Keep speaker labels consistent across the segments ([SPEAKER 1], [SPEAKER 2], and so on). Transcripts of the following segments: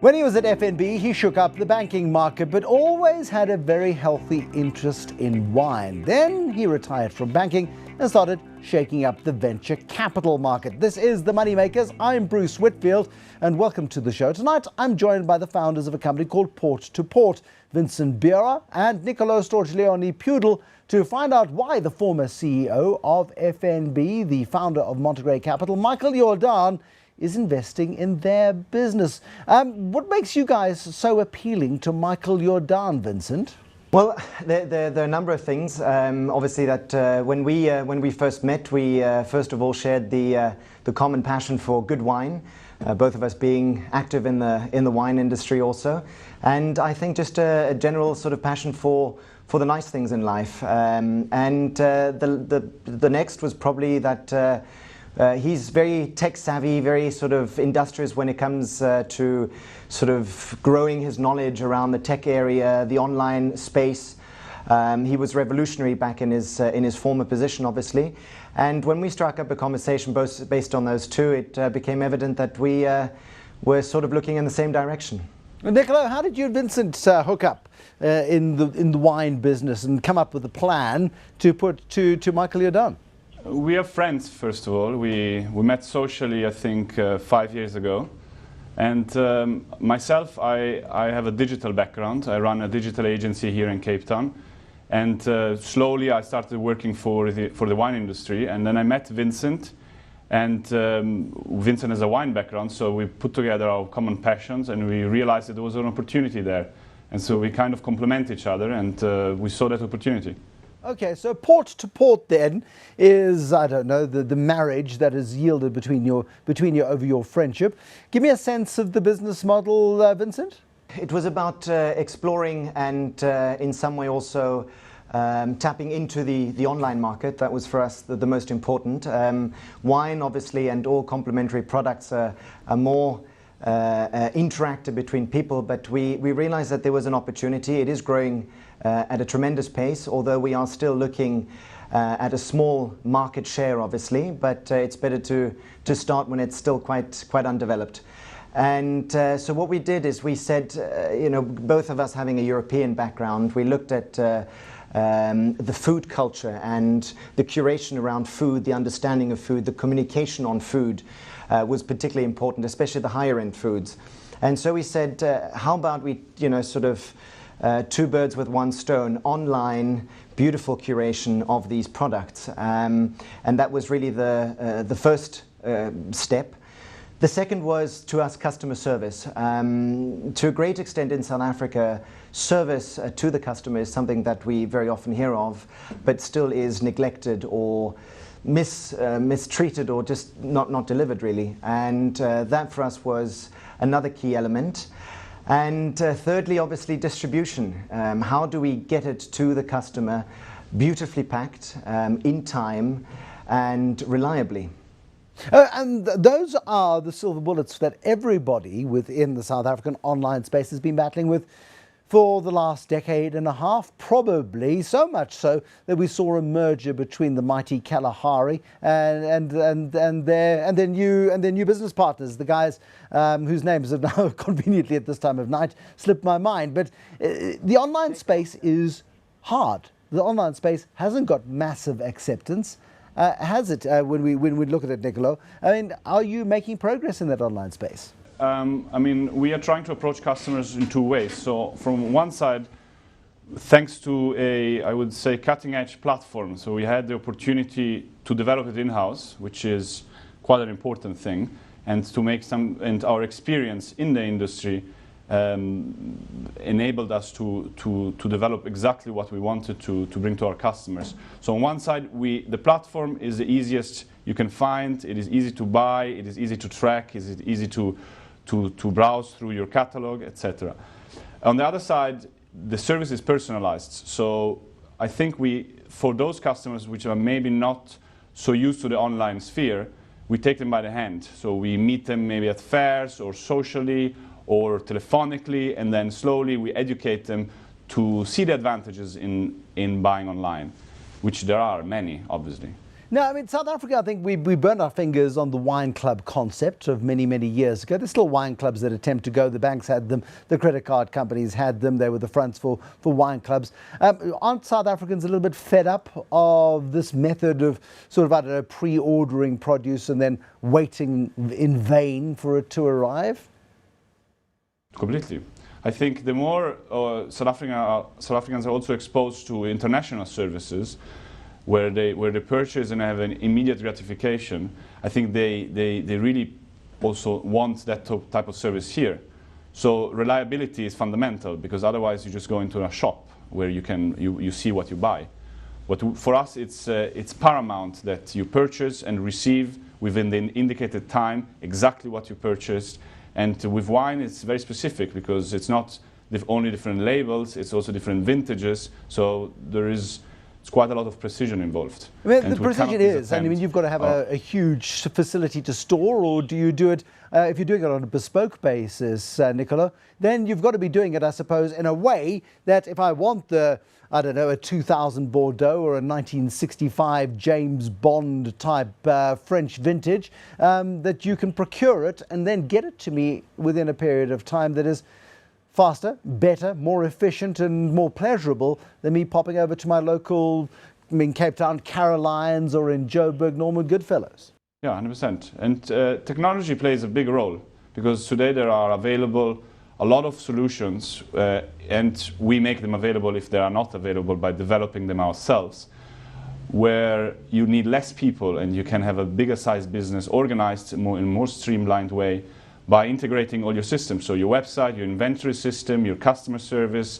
[SPEAKER 1] When he was at FNB, he shook up the banking market, but always had a very healthy interest in wine. Then he retired from banking and started shaking up the venture capital market. This is The Moneymakers. I'm Bruce Whitfield, and welcome to the show. Tonight, I'm joined by the founders of a company called Port to Port, Vincent and Nicolo Storgiglione-Pudel, to find out why the former CEO of FNB, the founder of Monterey Capital, Michael Jordan, is investing in their business. What makes you guys so appealing to Michael Jordan, Vincent?
[SPEAKER 2] Well, there are a number of things. Obviously, that when we first met, we first of all shared the common passion for good wine. Both of us being active in the wine industry also, and I think just a general sort of passion for the nice things in life. The next was probably that. He's very tech savvy, very sort of industrious when it comes to sort of growing his knowledge around the tech area, the online space. He was revolutionary back in his former position, obviously. And when we struck up a conversation both based on those two, it became evident that we were sort of looking in the same direction.
[SPEAKER 1] Nicolo, how did you and Vincent hook up in the wine business and come up with a plan to put to Michael Jordan?
[SPEAKER 3] We are friends, first of all. We met socially, I think, 5 years ago. And myself, I have a digital background. I run a digital agency here in Cape Town. And slowly I started working for the wine industry. And then I met Vincent. And Vincent has a wine background, so we put together our common passions and we realized that there was an opportunity there. And so we kind of complement each other, and we saw that opportunity.
[SPEAKER 1] Okay, so Port to Port then is, I don't know, the marriage that is yielded between you over your friendship. Give me a sense of the business model, Vincent.
[SPEAKER 2] It was about exploring and in some way also tapping into the online market. That was for us the most important. Wine, obviously, and all complementary products are more interactive between people, but we realized that there was an opportunity. It is growing at a tremendous pace, although we are still looking at a small market share, obviously, but it's better to start when it's still quite undeveloped. And so what we did is we said, both of us having a European background, we looked at the food culture and the curation around food, the understanding of food, the communication on food was particularly important, especially the higher end foods. And so we said, how about we, sort of two birds with one stone, online, beautiful curation of these products. And that was really the first step. The second was, to us, customer service. To a great extent in South Africa, service to the customer is something that we very often hear of, but still is neglected or mistreated or just not delivered, really. And that for us was another key element. And thirdly, obviously, distribution. How do we get it to the customer beautifully packed, in time, and reliably?
[SPEAKER 1] And those are the silver bullets that everybody within the South African online space has been battling with for the last decade and a half, probably so much so that we saw a merger between the mighty Kalahari and their new business partners, the guys whose names have now conveniently at this time of night slipped my mind. But the online space is hard. The online space hasn't got massive acceptance. Has it, when we look at it, Nicolo? I mean, are you making progress in that online space?
[SPEAKER 3] We are trying to approach customers in two ways. So from one side, thanks to I would say, cutting-edge platform. So we had the opportunity to develop it in-house, which is quite an important thing, and to make and our experience in the industry enabled us to develop exactly what we wanted to bring to our customers. So on one side, the platform is the easiest you can find. It is easy to buy. It is easy to track. It is easy to browse through your catalog, etc. On the other side, the service is personalized. So I think for those customers which are maybe not so used to the online sphere, we take them by the hand. So we meet them maybe at fairs or socially or telephonically, and then slowly we educate them to see the advantages in buying online, which there are many, obviously.
[SPEAKER 1] No, I mean, South Africa, I think we burned our fingers on the wine club concept of many, many years ago. There's still wine clubs that attempt to go. The banks had them. The credit card companies had them. They were the fronts for wine clubs. Aren't South Africans a little bit fed up of this method of sort of, I don't know, pre-ordering produce and then waiting in vain for it to arrive?
[SPEAKER 3] Completely. I think the more South Africans are also exposed to international services, where they purchase and have an immediate gratification, I think they really also want that type of service here. So reliability is fundamental, because otherwise you just go into a shop where you see what you buy. But for us, it's paramount that you purchase and receive within the indicated time exactly what you purchased. And with wine, it's very specific, because it's not only different labels, it's also different vintages. So it's quite a lot of precision involved.
[SPEAKER 1] I mean, the precision is, I mean, you've got to have a huge facility to store, or do you do it, if you're doing it on a bespoke basis, Nicola, then you've got to be doing it, I suppose, in a way that if I want I don't know, a 2000 Bordeaux or a 1965 James Bond type French vintage, that you can procure it and then get it to me within a period of time that is faster, better, more efficient and more pleasurable than me popping over to my local, in Cape Town, Caroline's, or in Joburg, Norman Goodfellows.
[SPEAKER 3] Yeah, 100%. And technology plays a big role, because today there are available a lot of solutions, and we make them available if they are not available by developing them ourselves, where you need less people and you can have a bigger size business organized in a more streamlined way, by integrating all your systems, so your website, your inventory system, your customer service,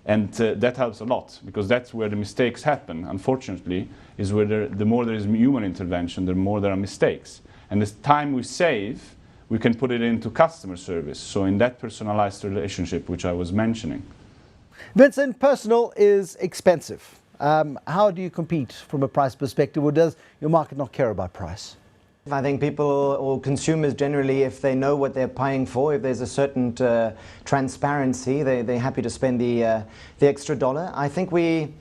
[SPEAKER 3] and that helps a lot, because that's where the mistakes happen, unfortunately, is where the more there is human intervention, the more there are mistakes. And the time we save, we can put it into customer service, so in that personalized relationship which I was mentioning.
[SPEAKER 1] Vincent, personal is expensive. How do you compete from a price perspective, or does your market not care about price?
[SPEAKER 2] I think people or consumers generally, if they know what they're paying for, if there's a certain transparency, they're happy to spend the extra dollar. I think we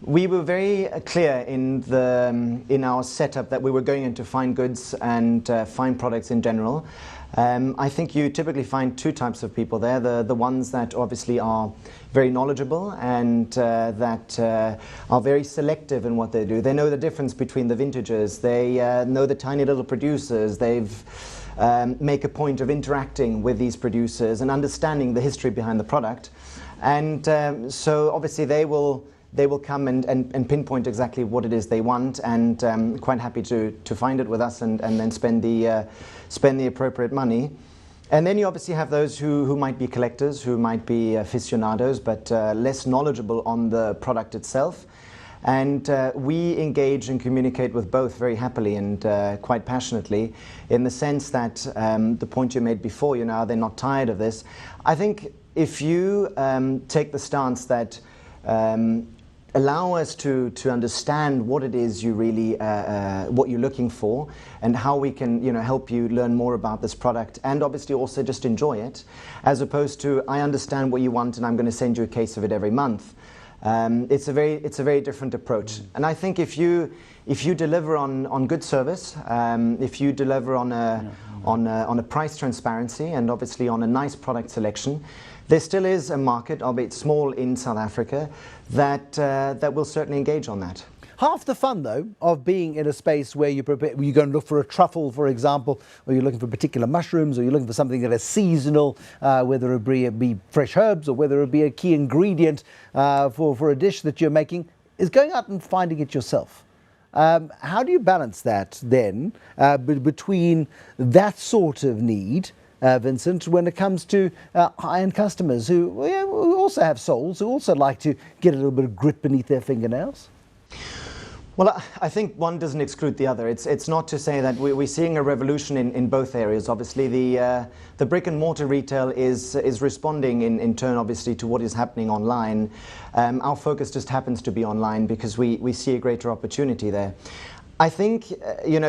[SPEAKER 2] were very clear in our setup that we were going into fine goods and fine products in general. I think you typically find two types of people there. The ones that obviously are very knowledgeable and that are very selective in what they do. They know the difference between the vintages. They know the tiny little producers. They've make a point of interacting with these producers and understanding the history behind the product. And so obviously they will come and pinpoint exactly what it is they want, and quite happy to find it with us and then spend the appropriate money. And then you obviously have those who might be collectors, who might be aficionados, but less knowledgeable on the product itself. And we engage and communicate with both very happily and quite passionately, in the sense that the point you made before, they're not tired of this. I think if you take the stance that allow us to understand what it is you really, what you're looking for, and how we can, help you learn more about this product, and obviously also just enjoy it, as opposed to, I understand what you want and I'm going to send you a case of it every month. It's a very different approach. And I think if you deliver on good service, if you deliver on a price transparency, and obviously on a nice product selection, there still is a market, albeit small, in South Africa that will certainly engage on that.
[SPEAKER 1] Half the fun, though, of being in a space where you go and look for a truffle, for example, or you're looking for particular mushrooms, or you're looking for something that is seasonal, whether it be fresh herbs or whether it be a key ingredient for a dish that you're making, is going out and finding it yourself. How do you balance that then between that sort of need, Vincent, when it comes to high-end customers who also have souls, who also like to get a little bit of grit beneath their fingernails?
[SPEAKER 2] Well, I think one doesn't exclude the other. It's not to say that we're seeing a revolution in both areas. Obviously, the brick and mortar retail is responding in turn, obviously, to what is happening online. Our focus just happens to be online because we see a greater opportunity there. I think,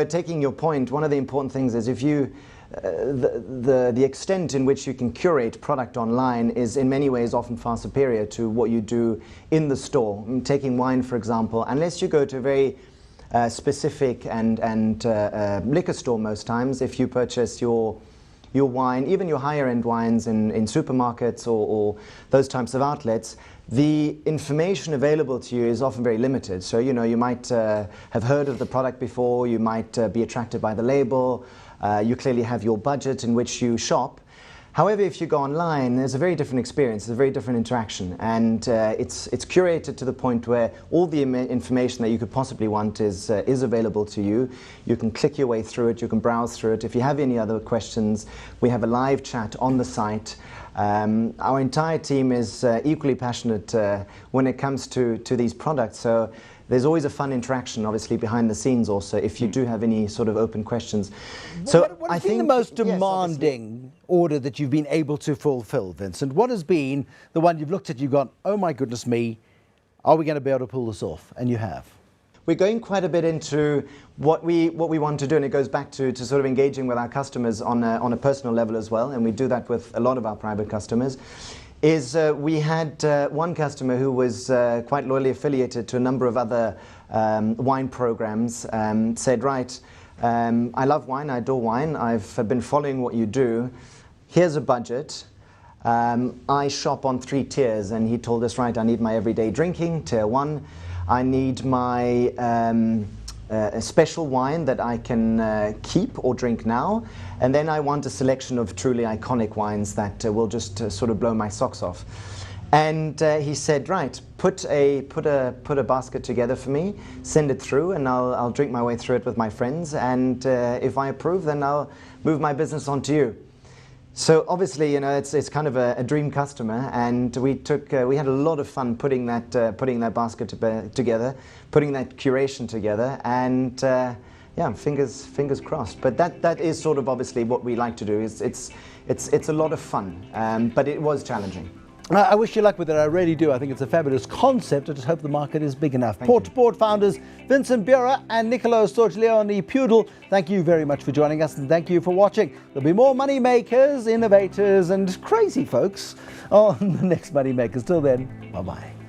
[SPEAKER 2] taking your point, one of the important things is if you the extent in which you can curate product online is in many ways often far superior to what you do in the store. Taking wine, for example, unless you go to a very specific and liquor store most times. If you purchase your wine, even your higher end wines in supermarkets or those types of outlets, the information available to you is often very limited. So, you know, you might have heard of the product before, you might be attracted by the label, you clearly have your budget in which you shop. However, if you go online, there's a very different experience, a very different interaction, and it's curated to the point where all the information that you could possibly want is available to you. You can click your way through it, you can browse through it. If you have any other questions, we have a live chat on the site. Our entire team is equally passionate when it comes to these products. So there's always a fun interaction, obviously, behind the scenes also, if you do have any sort of open questions. So
[SPEAKER 1] what has been the most demanding order that you've been able to fulfill, Vincent? What has been the one you've looked at, you've gone, oh my goodness me, are we going to be able to pull this off? And you have.
[SPEAKER 2] We're going quite a bit into what we want to do, and it goes back to sort of engaging with our customers on a personal level as well, and we do that with a lot of our private customers. We had one customer who was quite loyally affiliated to a number of other wine programs, said, right, I love wine, I adore wine, I've been following what you do, here's a budget, I shop on 3 tiers, and he told us, right, I need my everyday drinking, tier 1, I need my a special wine that I can keep or drink now, and then I want a selection of truly iconic wines that will just sort of blow my socks off. And he said, right, put a basket together for me, send it through, and I'll drink my way through it with my friends, and if I approve, then I'll move my business on to you. So obviously, you know, it's kind of a dream customer, and we had a lot of fun putting that basket together, putting that curation together, and yeah, fingers crossed. But that is sort of obviously what we like to do. It's a lot of fun, but it was challenging.
[SPEAKER 1] I wish you luck with it, I really do. I think it's a fabulous concept. I just hope the market is big enough. Port to Port founders Vincent Bura and Nicolo Storgiglione Pudel, thank you very much for joining us, and thank you for watching. There'll be more money makers, innovators and crazy folks on the next Money Makers. Till then, bye-bye.